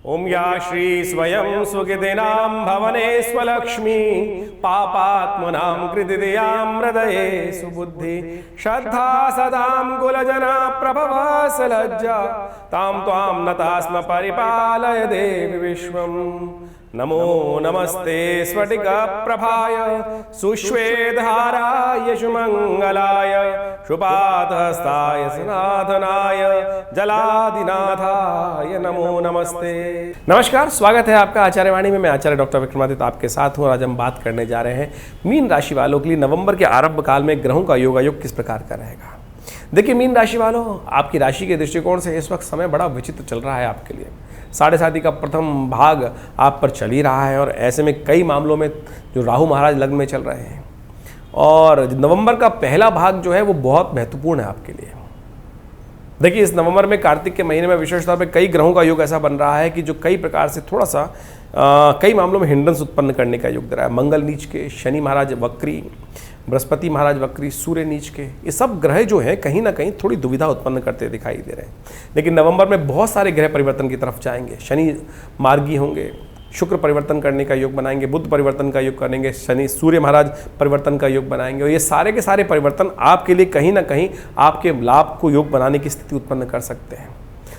ओम या श्री स्वयं सुकृतिनां भवने स्वलक्ष्मी पापात्मनां कृतिदयां हृदये सुबुद्धि श्रद्धा सदां कुलजना प्रभव सलज्जा तां त्वां नतास्म परिपालय देवि विश्वम्। नमो नमस्ते स्फटिक प्रभाय सुश्वेतहाराय सुमंगलाय शुपातहस्ताय सनातनाय जलादिनाथाय नमो नमस्ते। नमस्कार, स्वागत है आपका आचार्यवाणी में। मैं आचार्य डॉक्टर विक्रमादित्य आपके साथ हूँ। आज हम बात करने जा रहे हैं मीन राशि वालों के लिए नवंबर के आरंभ काल में ग्रहों का योगायोग किस प्रकार का रहेगा। देखिए मीन राशि वालों, आपकी राशि के दृष्टिकोण से इस वक्त समय बड़ा विचित्र चल रहा है आपके लिए। साढ़े साथी का प्रथम भाग आप पर चल ही रहा है और ऐसे में कई मामलों में जो राहु महाराज लग्न में चल रहे हैं और नवंबर का पहला भाग जो है वो बहुत महत्वपूर्ण है आपके लिए। देखिए इस नवंबर में कार्तिक के महीने में विशेष तौर पे कई ग्रहों का योग ऐसा बन रहा है कि जो कई प्रकार से थोड़ा सा कई मामलों में हिंड्रेंस उत्पन्न करने का योग दे रहा है। मंगल नीच के, शनि महाराज वक्री, बृहस्पति महाराज वक्री, सूर्य नीच के, ये सब ग्रह जो हैं कहीं ना कहीं थोड़ी दुविधा उत्पन्न करते दिखाई दे रहे हैं। लेकिन नवंबर में बहुत सारे ग्रह परिवर्तन की तरफ जाएंगे। शनि मार्गी होंगे, शुक्र परिवर्तन करने का योग बनाएंगे, बुध परिवर्तन का योग करेंगे, शनि सूर्य महाराज परिवर्तन का योग बनाएंगे और ये सारे के सारे परिवर्तन आपके लिए कहीं ना कहीं आपके लाभ को योग बनाने की स्थिति उत्पन्न कर सकते हैं।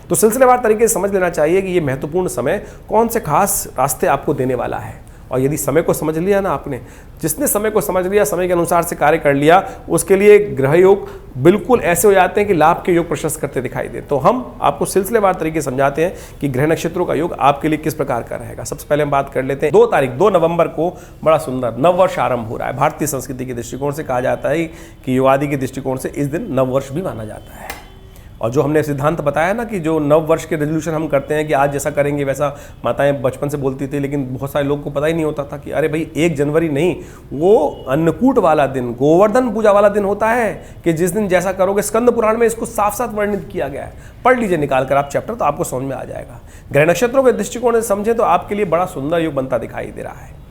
तो सिलसिलेवार तरीके से समझ लेना चाहिए कि ये महत्वपूर्ण समय कौन से खास रास्ते आपको देने वाला है। और यदि समय को समझ लिया ना आपने, जिसने समय को समझ लिया, समय के अनुसार से कार्य कर लिया, उसके लिए ग्रह योग बिल्कुल ऐसे हो जाते हैं कि लाभ के योग प्रशस्त करते दिखाई दे। तो हम आपको सिलसिलेवार तरीके से समझाते हैं कि ग्रह नक्षत्रों का योग आपके लिए किस प्रकार का रहेगा। सबसे पहले हम बात कर लेते हैं 2 नवंबर को बड़ा सुंदर नववर्ष आरंभ हो रहा है। भारतीय संस्कृति के दृष्टिकोण से कहा जाता है कि युगादि के दृष्टिकोण से इस दिन नववर्ष भी माना जाता है। और जो हमने सिद्धांत बताया ना कि जो नव वर्ष के रेजोल्यूशन हम करते हैं कि आज जैसा करेंगे वैसा, माताएं बचपन से बोलती थी, लेकिन बहुत सारे लोग को पता ही नहीं होता था कि अरे भाई 1 जनवरी नहीं, वो अन्नकूट वाला दिन, गोवर्धन पूजा वाला दिन होता है कि जिस दिन जैसा करोगे। स्कंद पुराण में इसको साफ साफ वर्णित किया गया है। पढ़ लीजिए निकाल कर आप चैप्टर, तो आपको समझ में आ जाएगा। ग्रह नक्षत्रों के दृष्टिकोण से समझें तो आपके लिए बड़ा सुंदर योग बनता दिखाई दे रहा है।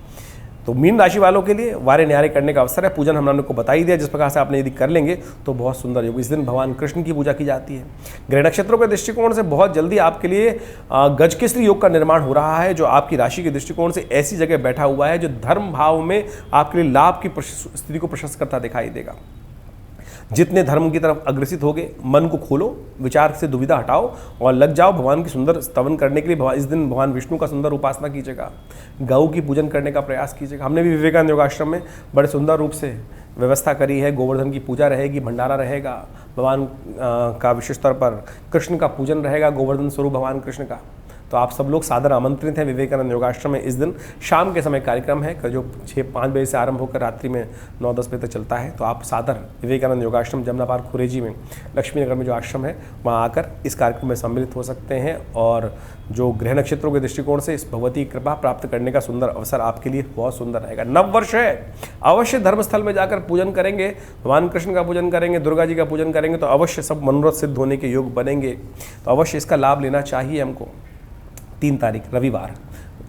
तो मीन राशि वालों के लिए वारे न्यारे करने का अवसर है। पूजन हमने आपको बता ही दिया, जिस प्रकार से आपने यदि कर लेंगे तो बहुत सुंदर योग। इस दिन भगवान कृष्ण की पूजा की जाती है। ग्रह नक्षत्रों के दृष्टिकोण से बहुत जल्दी आपके लिए गजकेसरी योग का निर्माण हो रहा है, जो आपकी राशि के दृष्टिकोण से ऐसी जगह बैठा हुआ है जो धर्म भाव में आपके लिए लाभ की स्थिति को प्रशस्त करता दिखाई देगा। जितने धर्म की तरफ अग्रसित होगे, मन को खोलो, विचार से दुविधा हटाओ और लग जाओ भगवान की सुंदर स्तवन करने के लिए। इस दिन भगवान विष्णु का सुंदर उपासना कीजिएगा, गौ की पूजन करने का प्रयास कीजिएगा। हमने भी विवेकानंद योगाश्रम में बड़े सुंदर रूप से व्यवस्था करी है। गोवर्धन की पूजा रहेगी, भंडारा रहेगा, भगवान का विशेष तौर पर कृष्ण का पूजन रहेगा, गोवर्धन स्वरूप भगवान कृष्ण का। तो आप सब लोग सादर आमंत्रित हैं। विवेकानंद योगाश्रम में इस दिन शाम के समय कार्यक्रम है जो 6-5 बजे से आरंभ होकर रात्रि में 9-10 बजे तक चलता है। तो आप सादर विवेकानंद योगाश्रम जमुना पार्क खुरेजी में, लक्ष्मी नगर में जो आश्रम है, वहाँ आकर इस कार्यक्रम में सम्मिलित हो सकते हैं। और जो ग्रह नक्षत्रों के दृष्टिकोण से इस भगवती कृपा प्राप्त करने का सुंदर अवसर आपके लिए बहुत सुंदर रहेगा। नव वर्ष है, अवश्य धर्मस्थल में जाकर पूजन करेंगे, भगवान कृष्ण का पूजन करेंगे, दुर्गा जी का पूजन करेंगे, तो अवश्य सब मनोरथ सिद्ध होने के योग बनेंगे। तो अवश्य इसका लाभ लेना चाहिए हमको। 3 तारीख रविवार,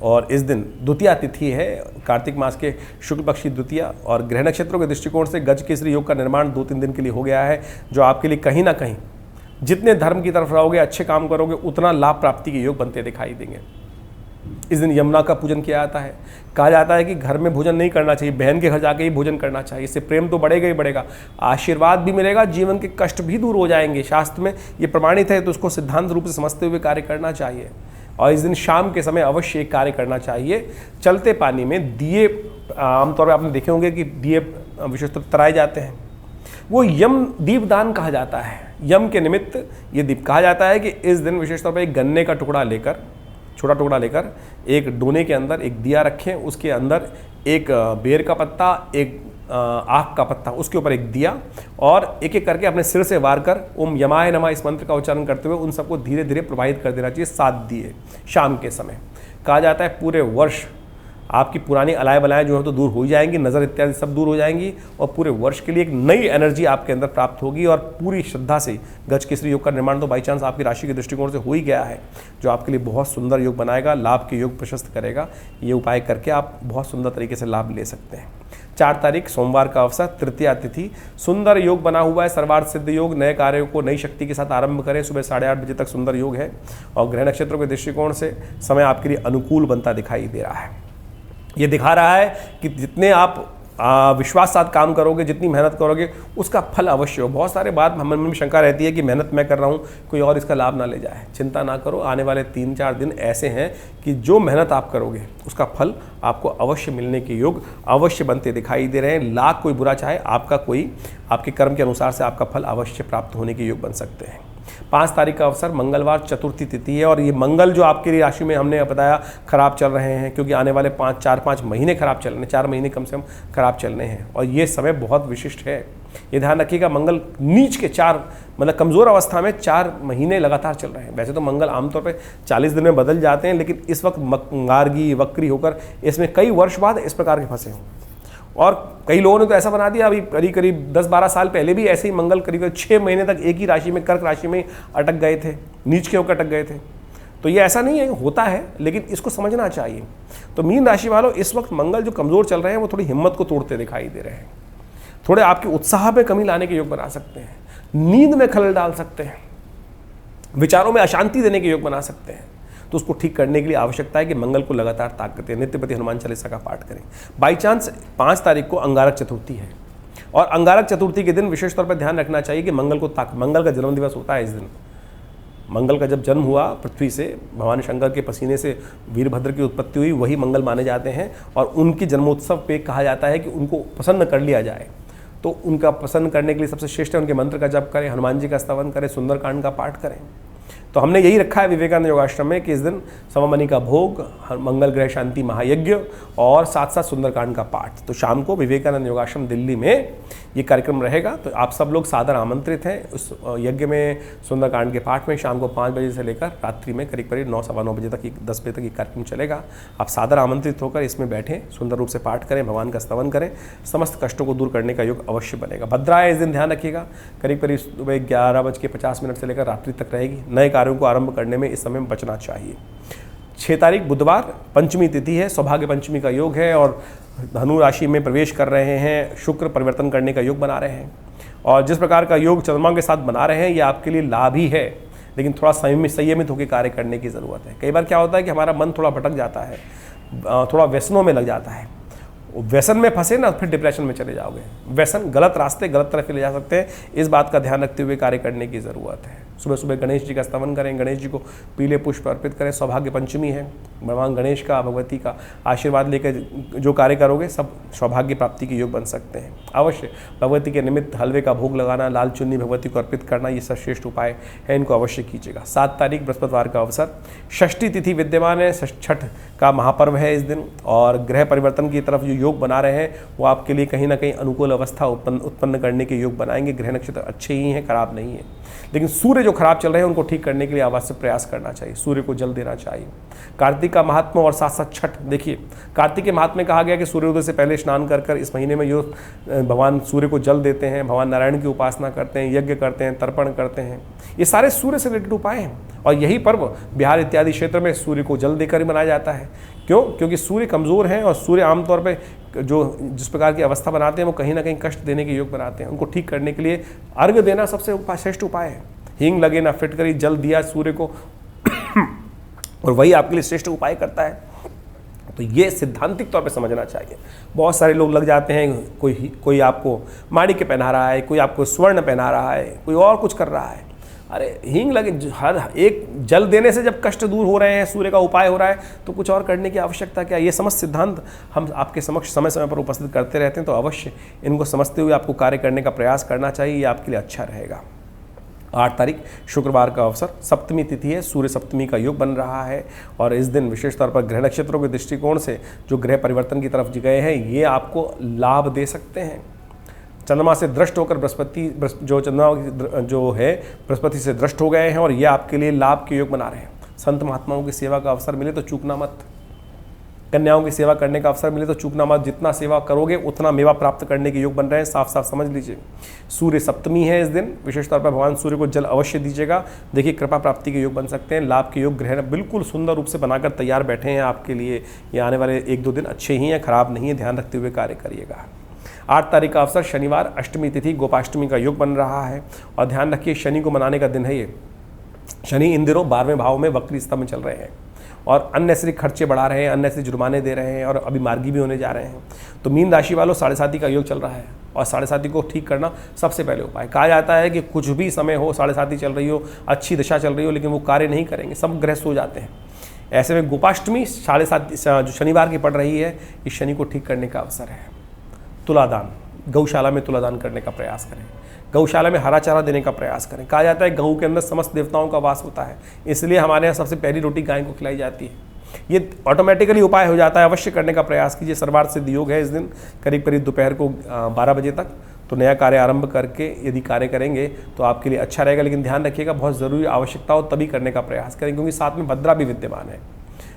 और इस दिन द्वितीया तिथि है, कार्तिक मास के शुक्ल पक्ष की द्वितीया। और ग्रह नक्षत्रों के दृष्टिकोण से गजकेसरी योग का निर्माण 2-3 दिन के लिए हो गया है, जो आपके लिए कहीं ना कहीं जितने धर्म की तरफ रहोगे, अच्छे काम करोगे, उतना लाभ प्राप्ति के योग बनते दिखाई देंगे। इस दिन यमुना का पूजन किया जाता है। कहा जाता है कि घर में भोजन नहीं करना चाहिए, बहन के घर जाके ही भोजन करना चाहिए। इससे प्रेम तो बढ़ेगा ही बढ़ेगा, आशीर्वाद भी मिलेगा, जीवन के कष्ट भी दूर हो जाएंगे। शास्त्र में ये प्रमाणित है, तो उसको सिद्धांत रूप से समझते हुए कार्य करना चाहिए। और इस दिन शाम के समय अवश्य एक कार्य करना चाहिए। चलते पानी में दिए, आमतौर पर आपने देखे होंगे कि दिए विशेषतः तराए जाते हैं, वो यम दीपदान कहा जाता है। यम के निमित्त ये दीप कहा जाता है कि इस दिन विशेष तौर पर एक गन्ने का टुकड़ा लेकर, छोटा टुकड़ा लेकर, एक डोने के अंदर एक दिया रखें, उसके अंदर एक बेर का पत्ता, एक आख का पत्ता, उसके ऊपर एक दिया, और एक एक करके अपने सिर से वार कर ओम यमाय नमः इस मंत्र का उच्चारण करते हुए उन सबको धीरे धीरे प्रवाहित कर देना चाहिए। 7 दिए शाम के समय। कहा जाता है पूरे वर्ष आपकी पुरानी अलाय बलाएँ जो है तो दूर हो जाएंगी, नज़र इत्यादि सब दूर हो जाएंगी और पूरे वर्ष के लिए एक नई एनर्जी आपके अंदर प्राप्त होगी और पूरी श्रद्धा से गज केसरी योग का निर्माण तो बाई चांस आपकी राशि के दृष्टिकोण से हो ही गया है, जो आपके लिए बहुत सुंदर योग बनाएगा, लाभ के योग प्रशस्त करेगा। ये उपाय करके आप बहुत सुंदर तरीके से लाभ ले सकते हैं। 4 तारीख सोमवार का अवसर, तृतीया तिथि, सुंदर योग बना हुआ है, सर्वार्थ सिद्ध योग। नए कार्यों को नई शक्ति के साथ आरंभ करें। सुबह 8:30 बजे तक सुंदर योग है और ग्रह नक्षत्रों के दृष्टिकोण से समय आपके लिए अनुकूल बनता दिखाई दे रहा है। ये दिखा रहा है कि जितने आप विश्वास साथ काम करोगे, जितनी मेहनत करोगे, उसका फल अवश्य हो। बहुत सारे बात मन में शंका रहती है कि मेहनत मैं कर रहा हूँ, कोई और इसका लाभ ना ले जाए। चिंता ना करो, आने वाले 3-4 दिन ऐसे हैं कि जो मेहनत आप करोगे उसका फल आपको अवश्य मिलने के योग अवश्य बनते दिखाई दे रहे हैं। लाख कोई बुरा चाहे, आपके कर्म के अनुसार से आपका फल अवश्य प्राप्त होने के योग बन सकते हैं। 5 तारीख का अवसर, मंगलवार, चतुर्थी तिथि है और ये मंगल जो आपकी राशि में हमने बताया खराब चल रहे हैं, क्योंकि आने वाले 4-5 महीने खराब चल रहे हैं, 4 महीने कम से कम खराब चलने हैं और ये समय बहुत विशिष्ट है। ये ध्यान रखिएगा, मंगल नीच के 4 मतलब कमज़ोर अवस्था में 4 महीने लगातार चल रहे हैं। वैसे तो मंगल आमतौर पे 40 दिन में बदल जाते हैं, लेकिन इस वक्त मार्गी वक्री होकर इसमें कई वर्ष बाद इस प्रकार के फंसे हों और कई लोगों ने तो ऐसा बना दिया, अभी करीब 10-12 साल पहले भी ऐसे ही मंगल करीब 6 महीने तक एक ही राशि में, कर्क राशि में अटक गए थे, नीच के होकर अटक गए थे। तो ये ऐसा नहीं है, होता है, लेकिन इसको समझना चाहिए। तो मीन राशि वालों, इस वक्त मंगल जो कमज़ोर चल रहे हैं वो थोड़ी हिम्मत को तोड़ते दिखाई दे रहे हैं, थोड़े आपके उत्साह में कमी लाने के योग बना सकते हैं, नींद में खलल डाल सकते हैं, विचारों में अशांति देने के योग बना सकते हैं। तो उसको ठीक करने के लिए आवश्यकता है कि मंगल को लगातार ताकत दें, नित्यपति हनुमान चालीसा का पाठ करें। बाई चांस 5 तारीख को अंगारक चतुर्थी है और अंगारक चतुर्थी के दिन विशेष तौर पर ध्यान रखना चाहिए कि मंगल का जन्म दिवस होता है इस दिन। मंगल का जब जन्म हुआ पृथ्वी से, भगवान शंकर के पसीने से वीरभद्र की उत्पत्ति हुई, वही मंगल माने जाते हैं और उनकी जन्मोत्सव पे कहा जाता है कि उनको प्रसन्न कर लिया जाए। तो उनका प्रसन्न करने के लिए सबसे श्रेष्ठ है उनके मंत्र का जप करें, हनुमान जी का स्तवन करें, सुंदरकांड का पाठ करें। तो हमने यही रखा है विवेकानंद योगाश्रम में कि इस दिन सममनी का भोग, मंगल ग्रह शांति महायज्ञ और साथ साथ सुंदरकांड का पाठ। तो शाम को विवेकानंद योगाश्रम दिल्ली में ये कार्यक्रम रहेगा, तो आप सब लोग सादर आमंत्रित हैं उस यज्ञ में, सुंदरकांड के पाठ में। शाम को 5 बजे से लेकर रात्रि में करीब 9-9:15 बजे तक, 10 बजे तक ये कार्यक्रम चलेगा। आप सादर आमंत्रित होकर इसमें बैठें, सुंदर रूप से पाठ करें, भगवान का स्तवन करें, समस्त कष्टों को दूर करने का योग अवश्य बनेगा। भद्रा है इस दिन, ध्यान रखिएगा, करीब सुबह 11:50 से लेकर रात्रि तक रहेगी। नए कार्यों को आरंभ करने में इस समय बचना चाहिए। 6 तारीख बुधवार, पंचमी तिथि है, सौभाग्य पंचमी का योग है और धनु राशि में प्रवेश कर रहे हैं, शुक्र परिवर्तन करने का योग बना रहे हैं और जिस प्रकार का योग चंद्रमा के साथ बना रहे हैं ये आपके लिए लाभ ही है, लेकिन थोड़ा संयमित होकर कार्य करने की ज़रूरत है। कई बार क्या होता है कि हमारा मन थोड़ा भटक जाता है, थोड़ा व्यसनों में लग जाता है, व्यसन में फंसे ना फिर डिप्रेशन में चले जाओगे। व्यसन गलत रास्ते, गलत तरफ ले जा सकते हैं, इस बात का ध्यान रखते हुए कार्य करने की ज़रूरत है। सुबह सुबह गणेश जी का स्तवन करें, गणेश जी को पीले पुष्प अर्पित करें। सौभाग्य पंचमी है, भगवान गणेश का, भगवती का आशीर्वाद लेकर जो कार्य करोगे सब सौभाग्य प्राप्ति के योग बन सकते हैं। अवश्य भगवती के निमित्त हलवे का भोग लगाना, लाल चुन्नी भगवती को अर्पित करना, ये सर्वश्रेष्ठ उपाय है, इनको अवश्य कीजिएगा। 7 तारीख बृहस्पतिवार का अवसर, षष्ठी तिथि विद्यमान है, छठ का महापर्व है इस दिन और ग्रह परिवर्तन की तरफ जो योग बना रहे हैं वो आपके लिए कहीं ना कहीं अनुकूल अवस्था उत्पन्न करने के योग बनाएंगे। ग्रह नक्षत्र अच्छे ही हैं, खराब नहीं है, लेकिन सूर्य जो खराब चल रहे हैं उनको ठीक करने के लिए आवश्यक प्रयास करना चाहिए, सूर्य को जल देना चाहिए। कार्तिक का महात्मा और साथ साथ छठ, देखिए कार्तिक के महात्मा में कहा गया कि सूर्योदय से पहले स्नान कर इस महीने में जो भगवान सूर्य को जल देते हैं, भगवान नारायण की उपासना करते हैं, यज्ञ करते हैं, तर्पण करते हैं, ये सारे सूर्य से रिलेटेड उपाय हैं और यही पर्व बिहार इत्यादि क्षेत्र में सूर्य को जल देकर ही मनाया जाता है। क्यों? क्योंकि सूर्य कमज़ोर हैं और सूर्य आमतौर पे जिस प्रकार की अवस्था बनाते हैं वो कहीं ना कहीं कष्ट देने के योग बनाते हैं। उनको ठीक करने के लिए अर्घ्य देना सबसे श्रेष्ठ उपाय है। हींग लगे ना फिटकरी, जल दिया सूर्य को और वही आपके लिए श्रेष्ठ उपाय करता है। तो ये सिद्धांतिक तौर पे समझना चाहिए। बहुत सारे लोग लग जाते हैं, कोई आपको माणिक्य पहना रहा है, कोई आपको स्वर्ण पहना रहा है, कोई और कुछ कर रहा है। अरे हींग लगे, हर एक जल देने से जब कष्ट दूर हो रहे हैं, सूर्य का उपाय हो रहा है, तो कुछ और करने की आवश्यकता क्या? ये समस्त सिद्धांत हम आपके समक्ष समय समय पर उपस्थित करते रहते हैं, तो अवश्य इनको समझते हुए आपको कार्य करने का प्रयास करना चाहिए, ये आपके लिए अच्छा रहेगा। 8 तारीख शुक्रवार का अवसर, सप्तमी तिथि है, सूर्य सप्तमी का योग बन रहा है और इस दिन विशेष तौर पर ग्रह नक्षत्रों के दृष्टिकोण से जो ग्रह परिवर्तन की तरफ गए हैं ये आपको लाभ दे सकते हैं। चंद्रमा से दृष्ट होकर चंद्रमा जो है बृहस्पति से दृष्ट हो गए हैं और ये आपके लिए लाभ के योग बना रहे हैं। संत महात्माओं की सेवा का अवसर मिले तो चूकना मत। कन्याओं की सेवा करने का अवसर मिले तो चूकना मत, जितना सेवा करोगे उतना मेवा प्राप्त करने के योग बन रहे हैं, साफ साफ समझ लीजिए। सूर्य सप्तमी है इस दिन, विशेष तौर पर भगवान सूर्य को जल अवश्य दीजिएगा। देखिए कृपा प्राप्ति के योग बन सकते हैं। लाभ के योग ग्रह बिल्कुल सुंदर रूप से बनाकर तैयार बैठे हैं आपके लिए। ये आने वाले 1-2 दिन अच्छे ही हैं, खराब नहीं है, ध्यान रखते हुए कार्य करिएगा। 8 तारीख का अवसर शनिवार, अष्टमी तिथि, गोपाष्टमी का योग बन रहा है और ध्यान रखिए शनि को मनाने का दिन है ये। शनि इन दिनों 12वें भाव में वक्री स्थिति में चल रहे हैं और अननेसरी खर्चे बढ़ा रहे हैं, अननेसरी जुर्माने दे रहे हैं और अभी मार्गी भी होने जा रहे हैं। तो मीन राशि वालों 7.5 का योग चल रहा है और 7.5 को ठीक करना सबसे पहले उपाय। कहा जाता है कि कुछ भी समय हो, 7.5 चल रही हो, अच्छी दशा चल रही हो, लेकिन वो कार्य नहीं करेंगे, सब ग्रह सो जाते हैं। ऐसे में गोपाष्टमी 7.5 जो शनिवार की पड़ रही है, इस शनि को ठीक करने का अवसर है। तुलादान, गौशाला में तुलादान करने का प्रयास करें, गौशाला में हरा चारा देने का प्रयास करें। कहा जाता है गऊ के अंदर समस्त देवताओं का वास होता है, इसलिए हमारे यहाँ सबसे पहली रोटी गाय को खिलाई जाती है। ये ऑटोमेटिकली उपाय हो जाता है, अवश्य करने का प्रयास कीजिए। सर्वार्थ सिद्ध योग है इस दिन, करीब करीब दोपहर को 12 बजे तक। तो नया कार्य आरंभ करके यदि कार्य करेंगे तो आपके लिए अच्छा रहेगा, लेकिन ध्यान रखिएगा बहुत ज़रूरी आवश्यकता हो तभी करने का प्रयास करें, क्योंकि साथ में भद्रा भी विद्यमान है,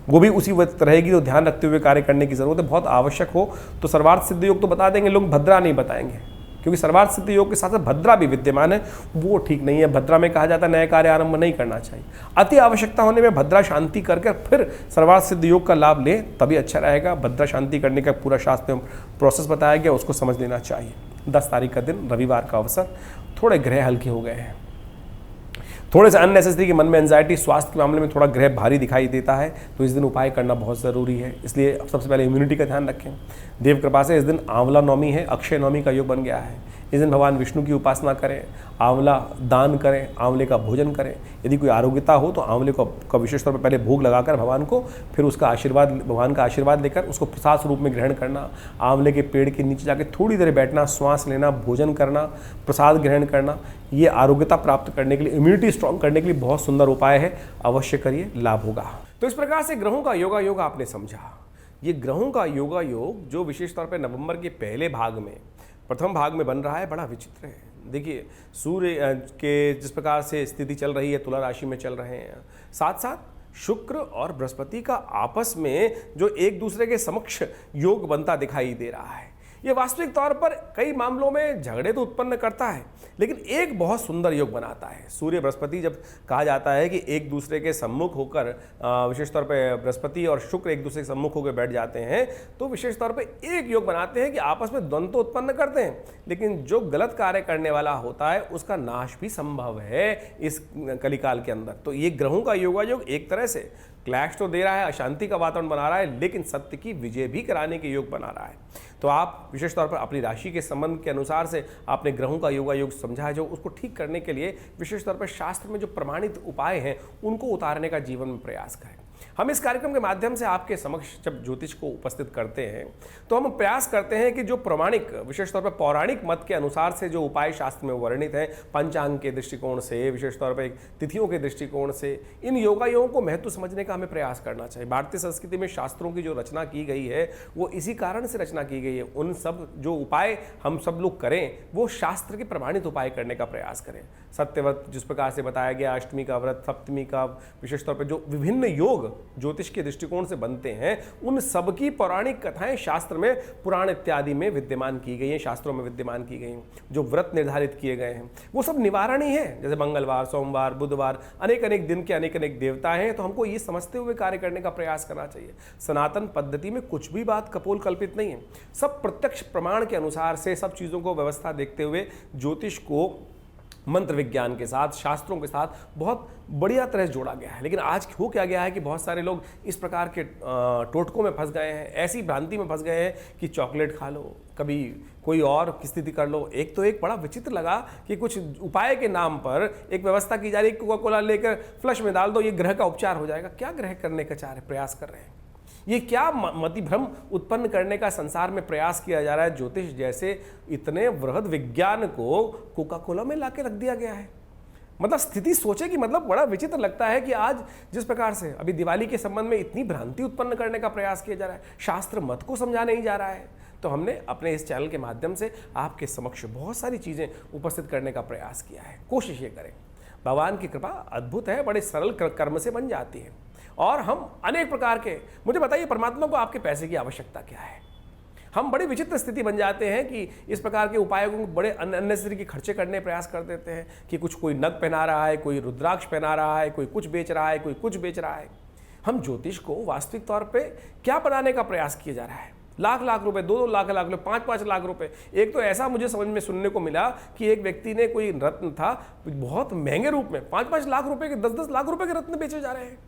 वो भी उसी वक्त रहेगी। तो ध्यान रखते हुए कार्य करने की जरूरत है। बहुत आवश्यक हो तो सर्वार्थ सिद्ध योग तो बता देंगे, लोग भद्रा नहीं बताएंगे, क्योंकि सर्वार्थ सिद्ध योग के साथ साथ भद्रा भी विद्यमान है, वो ठीक नहीं है। भद्रा में कहा जाता है नया कार्य आरंभ नहीं करना चाहिए। अति आवश्यकता होने में भद्रा शांति करके फिर सर्वार्थ सिद्ध योग का लाभ ले, तभी अच्छा रहेगा। भद्रा शांति करने का पूरा शास्त्र में प्रोसेस बताया गया, उसको समझ लेना चाहिए। 10 तारीख का दिन, रविवार का अवसर, थोड़े ग्रह हल्के हो गए हैं, थोड़े से अननेसेसरी के मन में एंजाइटी, स्वास्थ्य के मामले में थोड़ा ग्रह भारी दिखाई देता है, तो इस दिन उपाय करना बहुत ज़रूरी है। इसलिए सबसे पहले इम्यूनिटी का ध्यान रखें। देव कृपा से इस दिन आंवला नवमी है, अक्षय नवमी का योग बन गया है। इस दिन भगवान विष्णु की उपासना करें, आंवला दान करें, आंवले का भोजन करें। यदि कोई आरोग्यता हो तो आंवले का विशेष तौर पर पहले भोग लगाकर भगवान को, फिर उसका आशीर्वाद, भगवान का आशीर्वाद लेकर उसको प्रसाद स्वरूप में ग्रहण करना। आंवले के पेड़ के नीचे जाकर थोड़ी देर बैठना, श्वास लेना, भोजन करना, प्रसाद ग्रहण करना, ये आरोग्यता प्राप्त करने के लिए, इम्यूनिटी स्ट्रॉन्ग करने के लिए बहुत सुंदर उपाय है। अवश्य करिए, लाभ होगा। तो इस प्रकार से ग्रहों का योगा योग आपने समझा। ये ग्रहों का योगा योग जो विशेष तौर पर नवंबर के पहले भाग में, प्रथम भाग में बन रहा है, बड़ा विचित्र है। देखिए सूर्य के जिस प्रकार से स्थिति चल रही है, तुला राशि में चल रहे हैं, साथ साथ शुक्र और बृहस्पति का आपस में जो एक दूसरे के समक्ष योग बनता दिखाई दे रहा है, ये वास्तविक तौर पर कई मामलों में झगड़े तो उत्पन्न करता है, लेकिन एक बहुत सुंदर योग बनाता है। सूर्य बृहस्पति, जब कहा जाता है कि एक दूसरे के सम्मुख होकर, विशेष तौर पे बृहस्पति और शुक्र एक दूसरे के सम्मुख होकर बैठ जाते हैं, तो विशेष तौर पे एक योग बनाते हैं कि आपस में द्वंद्व तो उत्पन्न करते हैं, लेकिन जो गलत कार्य करने वाला होता है उसका नाश भी संभव है इस कलिकाल के अंदर। तो ये ग्रहों का योगा योग एक तरह से क्लैश तो दे रहा है, अशांति का वातावरण बना रहा है, लेकिन सत्य की विजय भी कराने के योग बना रहा है। तो आप विशेष तौर पर अपनी राशि के संबंध के अनुसार से आपने ग्रहों का योगा योग समझा है, जो उसको ठीक करने के लिए विशेष तौर पर शास्त्र में जो प्रमाणित उपाय हैं उनको उतारने का जीवन में प्रयास करें। हम इस कार्यक्रम के माध्यम से आपके समक्ष जब ज्योतिष को उपस्थित करते हैं तो हम प्रयास करते हैं कि जो प्रमाणिक, विशेष तौर पर पौराणिक मत के अनुसार से जो उपाय शास्त्र में वर्णित हैं, पंचांग के दृष्टिकोण से, विशेष तौर पर तिथियों के दृष्टिकोण से, इन योगा योगों को महत्व समझने का हमें प्रयास करना चाहिए। भारतीय संस्कृति में शास्त्रों की जो रचना की गई है वो इसी कारण से रचना की गई है। उन सब जो उपाय हम सब लोग करें वो शास्त्र के प्रमाणित उपाय करने का प्रयास करें। सत्यव्रत जिस प्रकार से बताया गया, अष्टमी का व्रत, सप्तमी का, विशेष तौर पर जो विभिन्न योग ज्योतिष के दृष्टिकोण से बनते हैं, उन सबकी पौराणिक कथाएं शास्त्र में, पुराण इत्यादि में विद्यमान की गई हैं, शास्त्रों में विद्यमान की गई हैं। जो व्रत निर्धारित किए गए हैं वो सब निवारण ही है, जैसे मंगलवार, सोमवार, बुधवार, अनेक अनेक दिन के अनेक अनेक देवता हैं। तो हमको ये समझते हुए कार्य करने का प्रयास करना चाहिए। सनातन पद्धति में कुछ भी बात कपोल कल्पित नहीं है, सब प्रत्यक्ष प्रमाण के अनुसार से सब चीज़ों को व्यवस्था देखते हुए ज्योतिष को मंत्र विज्ञान के साथ, शास्त्रों के साथ बहुत बढ़िया तरह से जोड़ा गया है। लेकिन आज हो क्या गया है कि बहुत सारे लोग इस प्रकार के टोटकों में फंस गए हैं, ऐसी भ्रांति में फंस गए हैं कि चॉकलेट खा लो, कभी कोई और की स्थिति कर लो। एक तो एक बड़ा विचित्र लगा कि कुछ उपाय के नाम पर एक व्यवस्था की जा रही है, कोका कोला लेकर फ्लश में डाल दो, ये ग्रह का उपचार हो जाएगा। क्या ग्रह करने का चाह रहे, प्रयास कर रहे हैं? ये क्या मतिभ्रम उत्पन्न करने का संसार में प्रयास किया जा रहा है? ज्योतिष जैसे इतने वृहद विज्ञान को कोका कोला में लाके रख दिया गया है। मतलब स्थिति सोचे कि मतलब बड़ा विचित्र लगता है कि आज जिस प्रकार से अभी दिवाली के संबंध में इतनी भ्रांति उत्पन्न करने का प्रयास किया जा रहा है, शास्त्र मत को समझा नहीं जा रहा है। तो हमने अपने इस चैनल के माध्यम से आपके समक्ष बहुत सारी चीज़ें उपस्थित करने का प्रयास किया है। कोशिश ये करें, भगवान की कृपा अद्भुत है, बड़े सरल कर्म से बन जाती है। और हम अनेक प्रकार के, मुझे बताइए परमात्मा को आपके पैसे की आवश्यकता क्या है? हम बड़ी विचित्र स्थिति बन जाते हैं कि इस प्रकार के उपायों को बड़े अननेसेसरी के खर्चे करने प्रयास कर देते हैं कि कुछ कोई नग पहना रहा है, कोई रुद्राक्ष पहना रहा है, कोई कुछ बेच रहा है, कोई कुछ बेच रहा है। हम ज्योतिष को वास्तविक तौर पे क्या बनाने का प्रयास किया जा रहा है? लाख लाख रुपए, 2-2 लाख रुपए, 5-5 लाख रुपए। एक तो ऐसा मुझे समझ में सुनने को मिला कि एक व्यक्ति ने, कोई रत्न था बहुत महंगे रूप में, 5-5 लाख रुपए के, 10-10 लाख रुपए के रत्न बेचे जा रहे हैं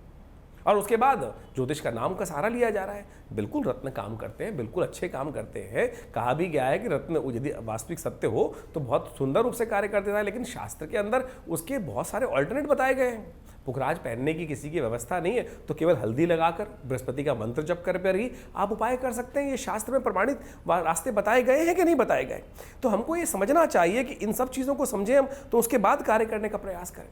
और उसके बाद ज्योतिष का नाम का सहारा लिया जा रहा है। बिल्कुल रत्न काम करते हैं, बिल्कुल अच्छे काम करते हैं। कहा भी गया है कि रत्न यदि वास्तविक सत्य हो तो बहुत सुंदर रूप से कार्य कर देता है, लेकिन शास्त्र के अंदर उसके बहुत सारे ऑल्टरनेट बताए गए हैं। पुखराज पहनने की किसी की व्यवस्था नहीं है तो केवल हल्दी लगाकर बृहस्पति का मंत्र जप कर ही आप उपाय कर सकते हैं। ये शास्त्र में प्रमाणित रास्ते बताए गए हैं कि नहीं बताए गए? तो हमको ये समझना चाहिए कि इन सब चीज़ों को समझें हम, तो उसके बाद कार्य करने का प्रयास करें।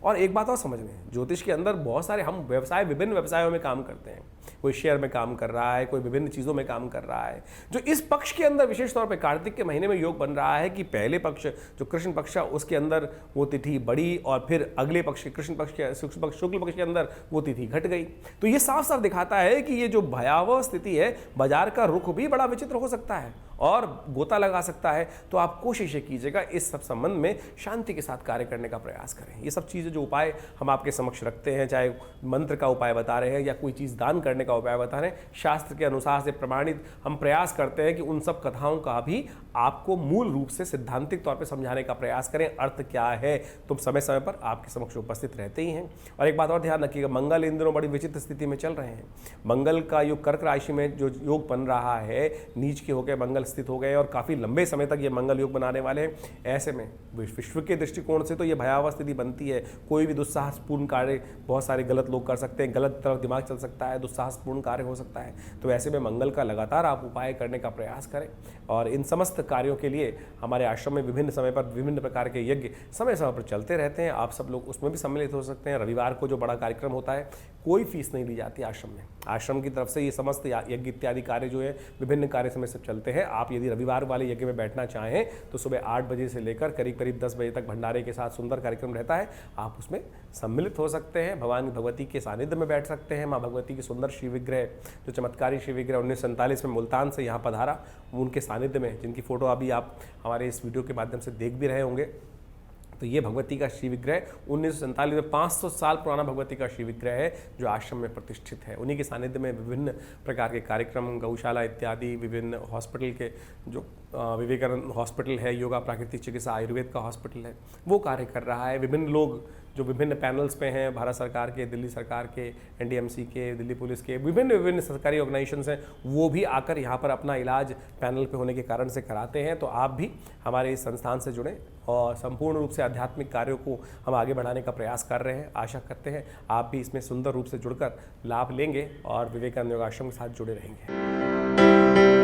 और एक बात और समझ लें, ज्योतिष के अंदर बहुत सारे हम व्यवसाय, विभिन्न व्यवसायों में काम करते हैं। कोई शेयर में काम कर रहा है, कोई विभिन्न चीज़ों में काम कर रहा है। जो इस पक्ष के अंदर विशेष तौर पे कार्तिक के महीने में योग बन रहा है कि पहले पक्ष जो कृष्ण पक्ष है उसके अंदर वो तिथि बढ़ी और फिर अगले पक्ष कृष्ण पक्ष के शुक्ल पक्ष के अंदर वो तिथि घट गई। तो ये साफ साफ दिखाता है कि ये जो भयावह स्थिति है, बाजार का रुख भी बड़ा विचित्र हो सकता है और गोता लगा सकता है। तो आप कोशिश कीजिएगा इस सब संबंध में शांति के साथ कार्य करने का प्रयास करें। ये सब चीज़ें जो उपाय हम आपके समक्ष रखते हैं, चाहे मंत्र का उपाय बता रहे हैं या कोई चीज़ दान करने का उपाय बता रहे हैं, शास्त्र के अनुसार से प्रमाणित हम प्रयास करते हैं कि उन सब कथाओं का भी आपको मूल रूप से सिद्धांतिक तौर पर समझाने का प्रयास करें। अर्थ क्या है तुम समय समय पर आपके समक्ष उपस्थित रहते ही हैं। और एक बात और ध्यान रखिएगा, मंगल इन दिनों बड़ी विचित्र स्थिति में चल रहे हैं। मंगल का योग कर्क राशि में जो योग बन रहा है, नीच के होकर मंगल स्थित हो गए और काफ़ी लंबे समय तक ये मंगल योग बनाने वाले हैं। ऐसे में विश्व के दृष्टिकोण से तो ये भयावह स्थिति बनती है। कोई भी दुस्साहसपूर्ण कार्य बहुत सारे गलत लोग कर सकते हैं, गलत तरफ दिमाग चल सकता है, दुस्साहसपूर्ण कार्य हो सकता है। तो ऐसे में मंगल का लगातार आप उपाय करने का प्रयास करें। और इन समस्त कार्यों के लिए हमारे आश्रम में विभिन्न समय पर विभिन्न प्रकार के यज्ञ समय समय पर चलते रहते हैं। आप सब लोग उसमें भी सम्मिलित हो सकते हैं। रविवार को जो बड़ा कार्यक्रम होता है, कोई फीस नहीं ली जाती आश्रम में। आश्रम की तरफ से ये समस्त यज्ञ इत्यादि कार्य जो है विभिन्न कार्य समय से चलते हैं। आप यदि रविवार वाले यज्ञ में बैठना चाहें तो सुबह 8 बजे से लेकर करीब करीब 10 बजे तक भंडारे के साथ सुंदर कार्यक्रम रहता है। आप उसमें सम्मिलित हो सकते हैं। भगवान भगवती के सानिध्य में बैठ सकते हैं। माँ भगवती की सुंदर शिव विग्रह, जो चमत्कारी शिव विग्रह 1947 में मुल्तान से यहाँ पधारा, उनके सानिध्य में, जिनकी फोटो अभी आप हमारे इस वीडियो के माध्यम से देख भी रहे होंगे। तो ये भगवती का शिव विग्रह 1947 में 500 साल पुराना भगवती का शिव विग्रह है जो आश्रम में प्रतिष्ठित है। उन्हीं के सानिध्य में विभिन्न प्रकार के कार्यक्रम, गौशाला इत्यादि, विभिन्न हॉस्पिटल के, जो विवेकानंद हॉस्पिटल है, योगा प्राकृतिक चिकित्सा आयुर्वेद का हॉस्पिटल है, वो कार्य कर रहा है। विभिन्न लोग जो विभिन्न पैनल्स पे हैं, भारत सरकार के, दिल्ली सरकार के, एनडीएमसी के, दिल्ली पुलिस के, विभिन्न सरकारी ऑर्गेनाइजेशंस हैं, वो भी आकर यहाँ पर अपना इलाज पैनल पे होने के कारण से कराते हैं। तो आप भी हमारे इस संस्थान से जुड़ें और संपूर्ण रूप से आध्यात्मिक कार्यों को हम आगे बढ़ाने का प्रयास कर रहे हैं। आशा करते हैं आप भी इसमें सुंदर रूप से जुड़कर लाभ लेंगे और विवेकानंद योग आश्रम के साथ जुड़े रहेंगे।